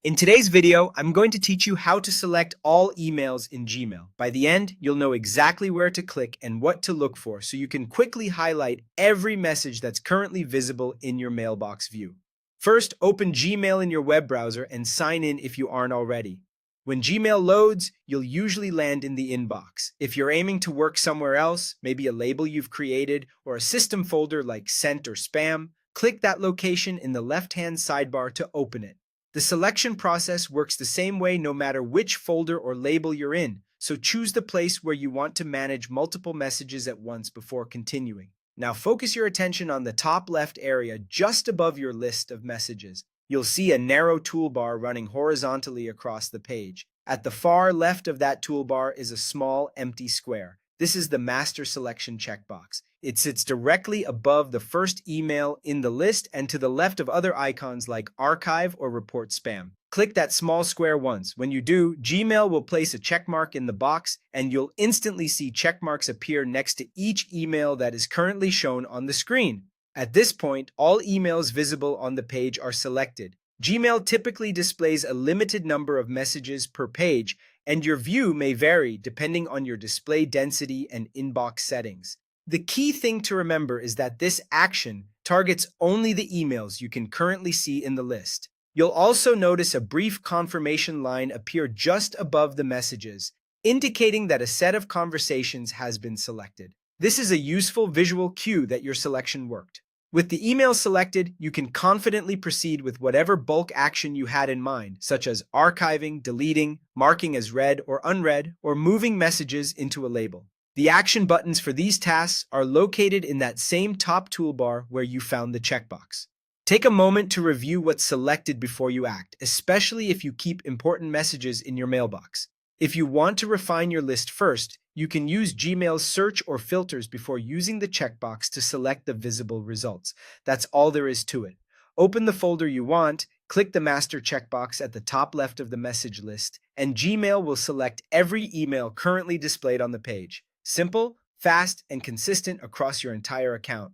In today's video, I'm going to teach you how to select all emails in Gmail. By the end, you'll know exactly where to click and what to look for so you can quickly highlight every message that's currently visible in your mailbox view. First, open Gmail in your web browser and sign in if you aren't already. When Gmail loads, you'll usually land in the inbox. If you're aiming to work somewhere else, maybe a label you've created or a system folder like Sent or Spam, click that location in the left-hand sidebar to open it. The selection process works the same way no matter which folder or label you're in, so choose the place where you want to manage multiple messages at once before continuing. Now focus your attention on the top left area just above your list of messages. You'll see a narrow toolbar running horizontally across the page. At the far left of that toolbar is a small empty square. This is the master selection checkbox. It sits directly above the first email in the list and to the left of other icons like archive or report spam. Click that small square once. When you do, Gmail will place a checkmark in the box and you'll instantly see checkmarks appear next to each email that is currently shown on the screen. At this point, all emails visible on the page are selected. Gmail typically displays a limited number of messages per page, and your view may vary depending on your display density and inbox settings. The key thing to remember is that this action targets only the emails you can currently see in the list. You'll also notice a brief confirmation line appear just above the messages, indicating that a set of conversations has been selected. This is a useful visual cue that your selection worked. With the email selected, you can confidently proceed with whatever bulk action you had in mind, such as archiving, deleting, marking as read or unread, or moving messages into a label. The action buttons for these tasks are located in that same top toolbar where you found the checkbox. Take a moment to review what's selected before you act, especially if you keep important messages in your mailbox. If you want to refine your list first, you can use Gmail's search or filters before using the checkbox to select the visible results. That's all there is to it. Open the folder you want, click the master checkbox at the top left of the message list, and Gmail will select every email currently displayed on the page. Simple, fast, and consistent across your entire account.